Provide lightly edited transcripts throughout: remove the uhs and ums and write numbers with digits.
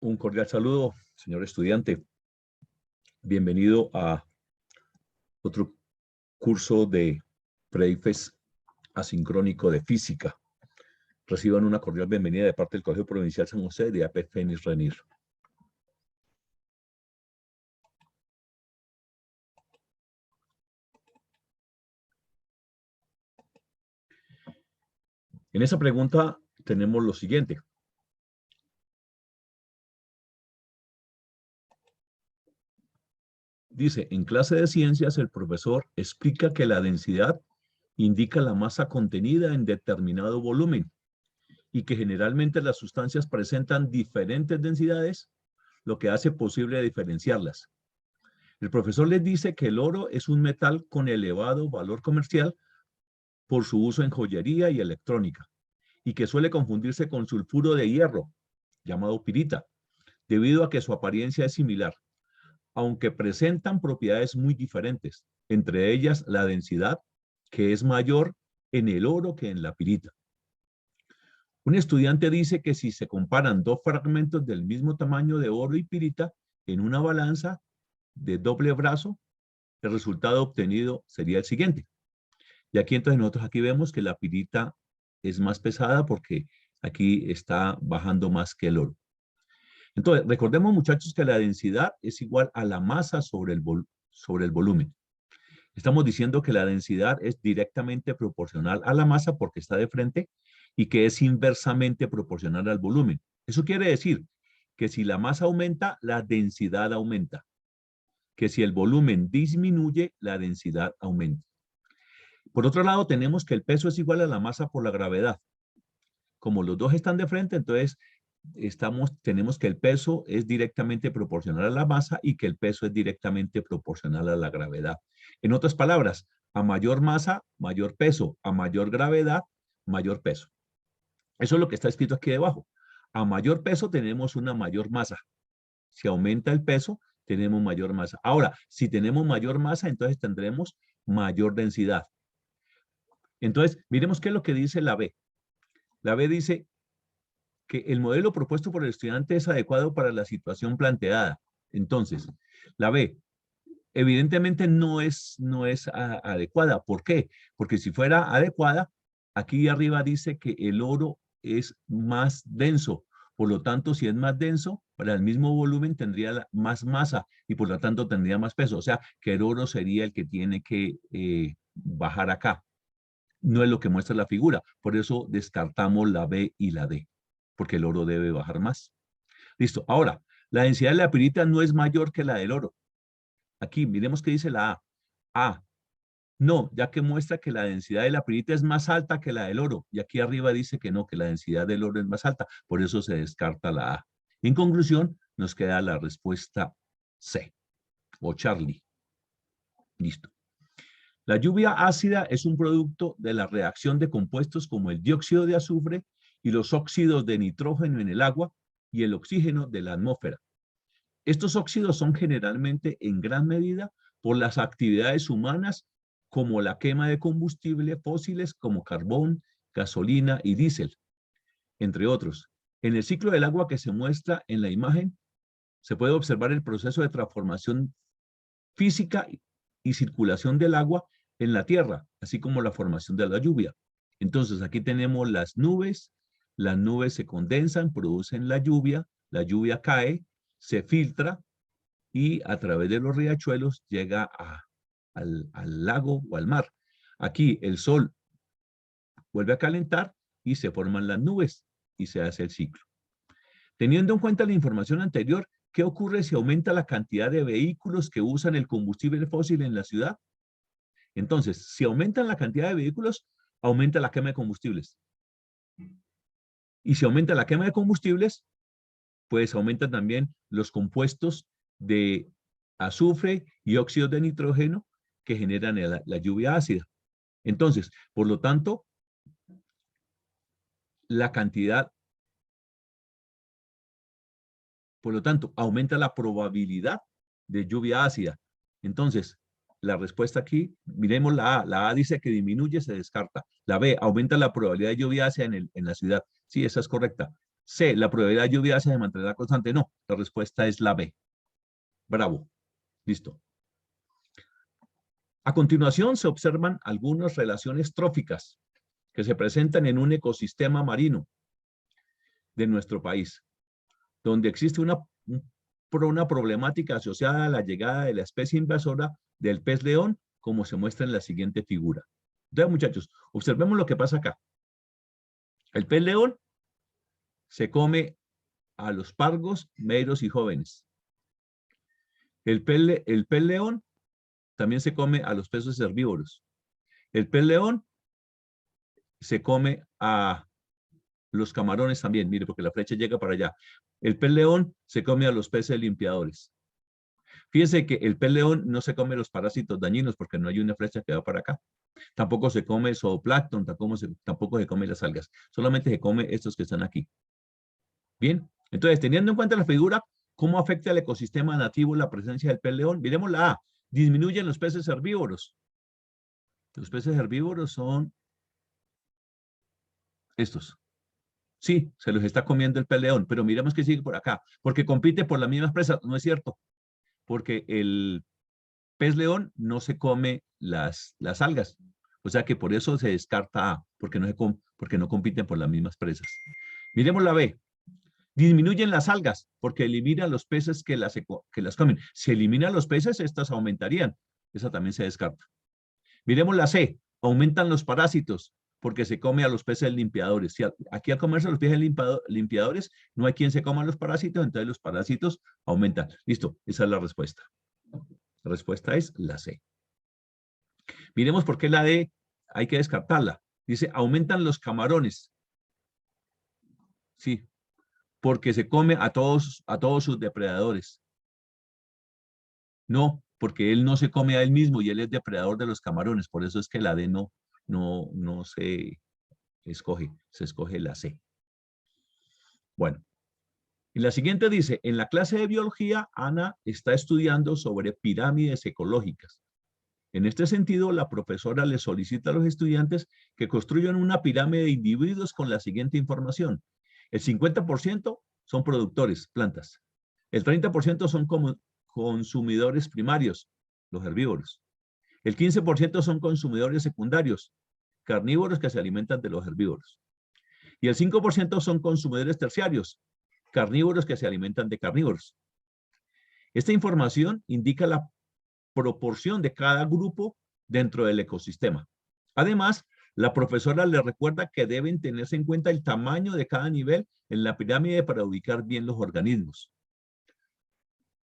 Un cordial saludo, señor estudiante. Bienvenido a otro curso de pre-ICFES asincrónico de física. Reciban una cordial bienvenida de parte del Colegio Provincial San José de AP Fénix Renir. En esa pregunta tenemos lo siguiente. Dice, en clase de ciencias el profesor explica que la densidad indica la masa contenida en determinado volumen y que generalmente las sustancias presentan diferentes densidades, lo que hace posible diferenciarlas. El profesor les dice que el oro es un metal con elevado valor comercial por su uso en joyería y electrónica, y que suele confundirse con sulfuro de hierro, llamado pirita, debido a que su apariencia es similar, aunque presentan propiedades muy diferentes, entre ellas la densidad, que es mayor en el oro que en la pirita. Un estudiante dice que si se comparan dos fragmentos del mismo tamaño de oro y pirita en una balanza de doble brazo, el resultado obtenido sería el siguiente. Y aquí entonces nosotros aquí vemos que la pirita es más pesada porque aquí está bajando más que el oro. Entonces, recordemos muchachos que la densidad es igual a la masa sobre el volumen. Estamos diciendo que la densidad es directamente proporcional a la masa porque está de frente y que es inversamente proporcional al volumen. Eso quiere decir que si la masa aumenta, la densidad aumenta. Que si el volumen disminuye, la densidad aumenta. Por otro lado, tenemos que el peso es igual a la masa por la gravedad. Como los dos están de frente, entonces tenemos que el peso es directamente proporcional a la masa y que el peso es directamente proporcional a la gravedad. En otras palabras, a mayor masa, mayor peso, a mayor gravedad, mayor peso. Eso es lo que está escrito aquí debajo. A mayor peso tenemos una mayor masa. Si aumenta el peso, tenemos mayor masa. Ahora, si tenemos mayor masa, entonces tendremos mayor densidad. Entonces, miremos qué es lo que dice la B. La B dice que el modelo propuesto por el estudiante es adecuado para la situación planteada. Entonces, la B, evidentemente no es adecuada. ¿Por qué? Porque si fuera adecuada, aquí arriba dice que el oro es más denso. Por lo tanto, si es más denso, para el mismo volumen tendría más masa y por lo tanto tendría más peso. O sea, que el oro sería el que tiene que bajar acá. No es lo que muestra la figura. Por eso descartamos la B y la D, porque el oro debe bajar más. Listo. Ahora, la densidad de la pirita no es mayor que la del oro. Aquí, miremos qué dice la A. A, no, ya que muestra que la densidad de la pirita es más alta que la del oro. Y aquí arriba dice que no, que la densidad del oro es más alta. Por eso se descarta la A. En conclusión, nos queda la respuesta C, o Charlie. Listo. La lluvia ácida es un producto de la reacción de compuestos como el dióxido de azufre y los óxidos de nitrógeno en el agua y el oxígeno de la atmósfera. Estos óxidos son generalmente en gran medida por las actividades humanas como la quema de combustibles fósiles como carbón, gasolina y diésel, entre otros. En el ciclo del agua que se muestra en la imagen, se puede observar el proceso de transformación física y circulación del agua en la tierra, así como la formación de la lluvia. Entonces, aquí tenemos las nubes se condensan, producen la lluvia cae, se filtra y a través de los riachuelos llega al lago o al mar. Aquí el sol vuelve a calentar y se forman las nubes y se hace el ciclo. Teniendo en cuenta la información anterior, ¿qué ocurre si aumenta la cantidad de vehículos que usan el combustible fósil en la ciudad? Entonces, si aumentan la cantidad de vehículos, aumenta la quema de combustibles. Y si aumenta la quema de combustibles, pues aumentan también los compuestos de azufre y óxidos de nitrógeno que generan la lluvia ácida. Entonces, por lo tanto, la cantidad, por lo tanto, aumenta la probabilidad de lluvia ácida. Entonces, la respuesta aquí, miremos la A. La A dice que disminuye, se descarta. La B, aumenta la probabilidad de lluvia ácida en la ciudad. Sí, esa es correcta. C, la probabilidad de lluvia se mantendrá constante. No, la respuesta es la B. Bravo. Listo. A continuación se observan algunas relaciones tróficas que se presentan en un ecosistema marino de nuestro país, donde existe una problemática asociada a la llegada de la especie invasora del pez león, como se muestra en la siguiente figura. Entonces, muchachos, observemos lo que pasa acá. El pez león se come a los pargos, meiros y jóvenes. El pez león también se come a los peces herbívoros. El pez león se come a los camarones también, mire, porque la flecha llega para allá. El pez león se come a los peces limpiadores. Fíjense que el pez león no se come los parásitos dañinos porque no hay una flecha que va para acá. Tampoco se come zooplancton, tampoco se come las algas. Solamente se come estos que están aquí. Bien, entonces, teniendo en cuenta la figura, ¿cómo afecta al ecosistema nativo la presencia del pez león? Miremos la A. Disminuyen los peces herbívoros. Los peces herbívoros son estos. Sí, se los está comiendo el pez león, pero miremos que sigue por acá, porque compite por las mismas presas. No es cierto, porque el pez león no se come las algas. O sea que por eso se descarta A, porque no compiten por las mismas presas. Miremos la B. Disminuyen las algas porque eliminan los peces que las comen. Si eliminan los peces, estas aumentarían. Esa también se descarta. Miremos la C. Aumentan los parásitos porque se come a los peces limpiadores. Si aquí al comerse los peces limpiadores, no hay quien se coma los parásitos, entonces los parásitos aumentan. Listo, esa es la respuesta. La respuesta es la C. Miremos por qué la D hay que descartarla. Dice, aumentan los camarones. Sí, porque se come a todos sus depredadores. No, porque él no se come a él mismo y él es depredador de los camarones. Por eso es que la D no se escoge, se escoge la C. Bueno, y la siguiente dice, en la clase de biología, Ana está estudiando sobre pirámides ecológicas. En este sentido, la profesora le solicita a los estudiantes que construyan una pirámide de individuos con la siguiente información. El 50% son productores, plantas. El 30% son consumidores primarios, los herbívoros. El 15% son consumidores secundarios, carnívoros que se alimentan de los herbívoros. Y el 5% son consumidores terciarios, carnívoros que se alimentan de carnívoros. Esta información indica la proporción de cada grupo dentro del ecosistema. Además, la profesora le recuerda que deben tenerse en cuenta el tamaño de cada nivel en la pirámide para ubicar bien los organismos.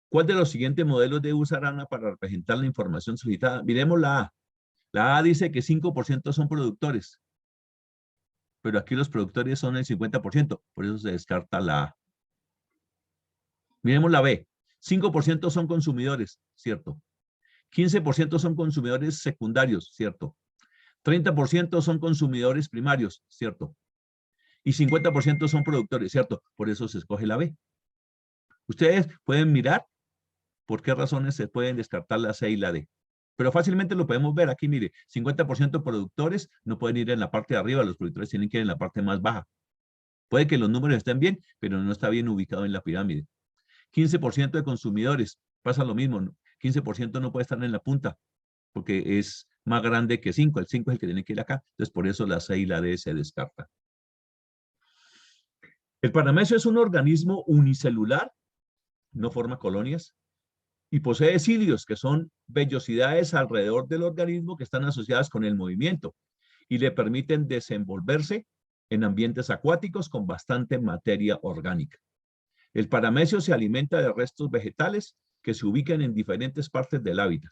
¿Cuál de los siguientes modelos debe usar Ana para representar la información solicitada? Miremos la A. La A dice que 5% son productores, pero aquí los productores son el 50%, por eso se descarta la A. Miremos la B. 5% son consumidores, ¿cierto? 15% son consumidores secundarios, ¿cierto? 30% son consumidores primarios, ¿cierto? Y 50% son productores, ¿cierto? Por eso se escoge la B. Ustedes pueden mirar por qué razones se pueden descartar la C y la D. Pero fácilmente lo podemos ver aquí, mire, 50% productores no pueden ir en la parte de arriba, los productores tienen que ir en la parte más baja. Puede que los números estén bien, pero no está bien ubicado en la pirámide. 15% de consumidores, pasa lo mismo, ¿no? 15% no puede estar en la punta, porque es más grande que 5. El 5 es el que tiene que ir acá. Entonces, por eso la C y la D se descartan. El paramecio es un organismo unicelular, no forma colonias, y posee cilios, que son vellosidades alrededor del organismo que están asociadas con el movimiento y le permiten desenvolverse en ambientes acuáticos con bastante materia orgánica. El paramecio se alimenta de restos vegetales que se ubican en diferentes partes del hábitat.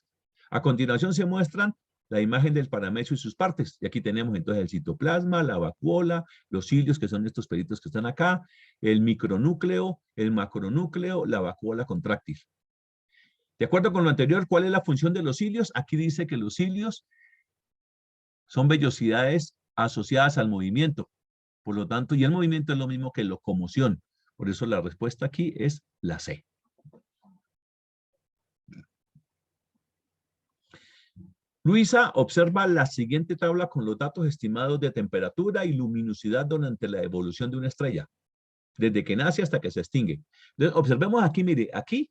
A continuación se muestran la imagen del paramecio y sus partes. Y aquí tenemos entonces el citoplasma, la vacuola, los cilios, que son estos pelitos que están acá, el micronúcleo, el macronúcleo, la vacuola contráctil. De acuerdo con lo anterior, ¿cuál es la función de los cilios? Aquí dice que los cilios son vellosidades asociadas al movimiento. Por lo tanto, y el movimiento es lo mismo que locomoción. Por eso la respuesta aquí es la C. Luisa observa la siguiente tabla con los datos estimados de temperatura y luminosidad durante la evolución de una estrella. desde que nace hasta que se extingue. Entonces, observemos aquí, mire, aquí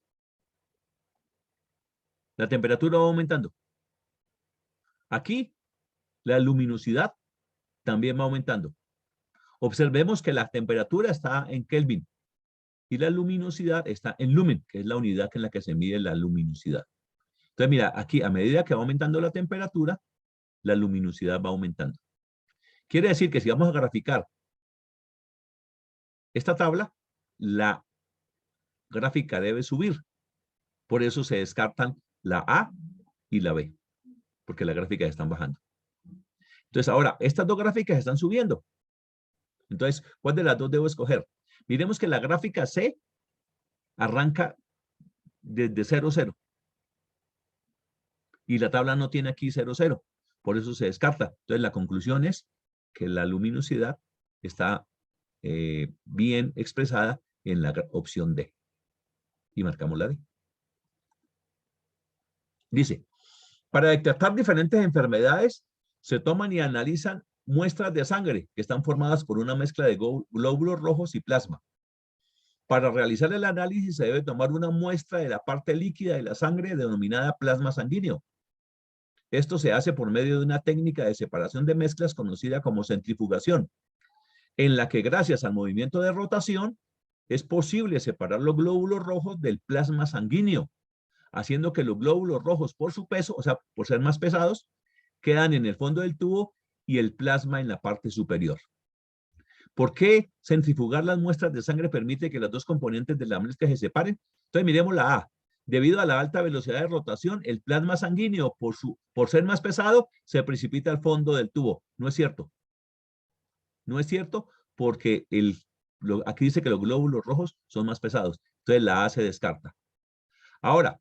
la temperatura va aumentando. Aquí la luminosidad también va aumentando. Observemos que la temperatura está en Kelvin y la luminosidad está en lumen, que es la unidad en la que se mide la luminosidad. Entonces, mira, aquí a medida que va aumentando la temperatura, la luminosidad va aumentando. Quiere decir que si vamos a graficar esta tabla, la gráfica debe subir. Por eso se descartan la A y la B, porque las gráficas están bajando. Entonces, ahora, estas dos gráficas están subiendo. Entonces, ¿cuál de las dos debo escoger? Miremos que la gráfica C arranca desde 0, 0. Y la tabla no tiene aquí 0, 0. Por eso se descarta. Entonces, la conclusión es que la luminosidad está bien expresada en la opción D. Y marcamos la D. Dice, para detectar diferentes enfermedades, se toman y analizan muestras de sangre que están formadas por una mezcla de glóbulos rojos y plasma. Para realizar el análisis se debe tomar una muestra de la parte líquida de la sangre denominada plasma sanguíneo. Esto se hace por medio de una técnica de separación de mezclas conocida como centrifugación, en la que gracias al movimiento de rotación es posible separar los glóbulos rojos del plasma sanguíneo, haciendo que los glóbulos rojos por su peso, o sea, por ser más pesados, quedan en el fondo del tubo y el plasma en la parte superior. ¿Por qué centrifugar las muestras de sangre permite que las dos componentes de la mezcla se separen? Entonces miremos la A. Debido a la alta velocidad de rotación, el plasma sanguíneo, por ser más pesado, se precipita al fondo del tubo. No es cierto. No es cierto porque aquí dice que los glóbulos rojos son más pesados. Entonces la A se descarta. Ahora,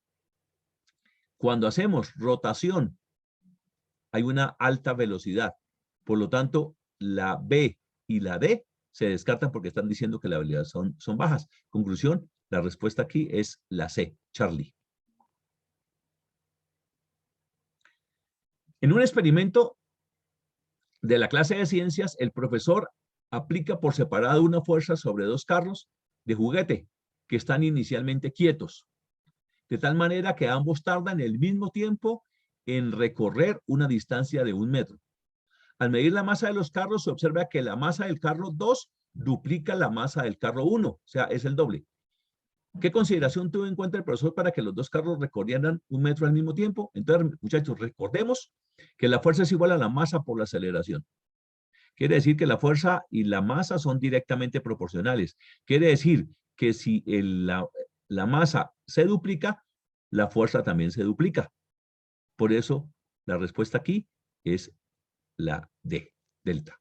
cuando hacemos rotación, hay una alta velocidad. Por lo tanto, la B y la D se descartan porque están diciendo que la velocidad son bajas. Conclusión, la respuesta aquí es la C, Charlie. En un experimento de la clase de ciencias, el profesor aplica por separado una fuerza sobre dos carros de juguete que están inicialmente quietos, de tal manera que ambos tardan el mismo tiempo en recorrer una distancia de 1 metro. Al medir la masa de los carros, se observa que la masa del carro 2 duplica la masa del carro 1, o sea, es el doble. ¿Qué consideración tuvo en cuenta el profesor para que los dos carros recorrieran 1 metro al mismo tiempo? Entonces, muchachos, recordemos que la fuerza es igual a la masa por la aceleración. Quiere decir que la fuerza y la masa son directamente proporcionales. Quiere decir que si la masa se duplica, la fuerza también se duplica. Por eso, la respuesta aquí es la D, delta.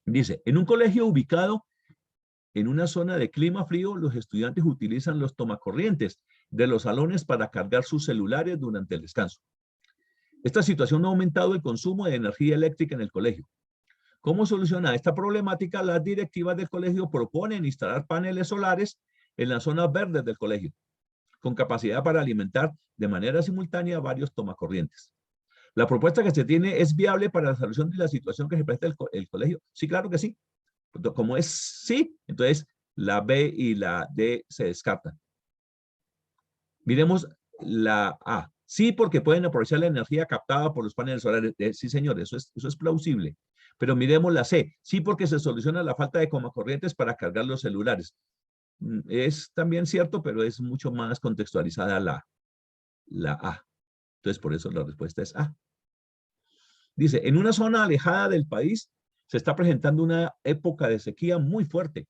Dice, en un colegio ubicado en una zona de clima frío, los estudiantes utilizan los tomacorrientes de los salones para cargar sus celulares durante el descanso. Esta situación ha aumentado el consumo de energía eléctrica en el colegio. ¿Cómo solucionar esta problemática? Las directivas del colegio proponen instalar paneles solares en las zonas verdes del colegio, con capacidad para alimentar de manera simultánea varios tomacorrientes. ¿La propuesta que se tiene es viable para la solución de la situación que se presenta el colegio? Sí, claro que sí. Como es sí, entonces la B y la D se descartan. Miremos la A. Sí, porque pueden aprovechar la energía captada por los paneles solares. Sí, señor, eso es plausible. Pero miremos la C. Sí, porque se soluciona la falta de tomacorrientes para cargar los celulares. Es también cierto, pero es mucho más contextualizada la A. Entonces, por eso la respuesta es A. Dice, en una zona alejada del país se está presentando una época de sequía muy fuerte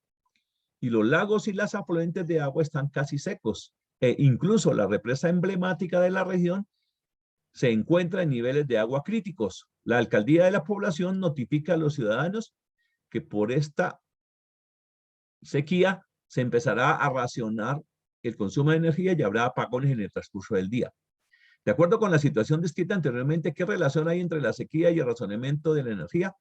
y los lagos y las afluentes de agua están casi secos. Incluso la represa emblemática de la región se encuentra en niveles de agua críticos. La alcaldía de la población notifica a los ciudadanos que por esta sequía se empezará a racionar el consumo de energía y habrá apagones en el transcurso del día. De acuerdo con la situación descrita anteriormente, ¿qué relación hay entre la sequía y el razonamiento de la energía?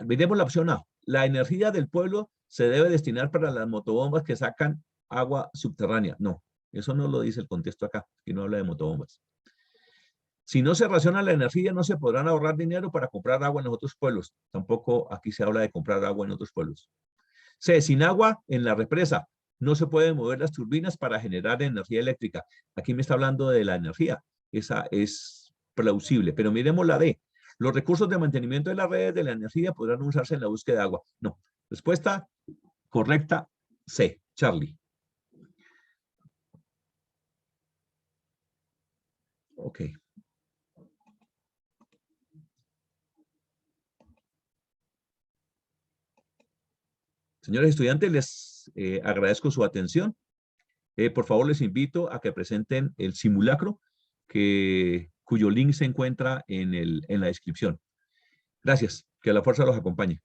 Miremos la opción A. La energía del pueblo se debe destinar para las motobombas que sacan agua subterránea. No, eso no lo dice el contexto acá, que no habla de motobombas. Si no se raciona la energía, no se podrán ahorrar dinero para comprar agua en los otros pueblos. Tampoco aquí se habla de comprar agua en otros pueblos. C, sin agua en la represa, no se pueden mover las turbinas para generar energía eléctrica. Aquí me está hablando de la energía. Esa es plausible. Pero miremos la D. Los recursos de mantenimiento de las redes de la energía podrán usarse en la búsqueda de agua. No. Respuesta correcta, C, Charlie. Ok. Señores estudiantes, les agradezco su atención. Por favor, les invito a que presenten el simulacro cuyo link se encuentra en la descripción. Gracias. Que la fuerza los acompañe.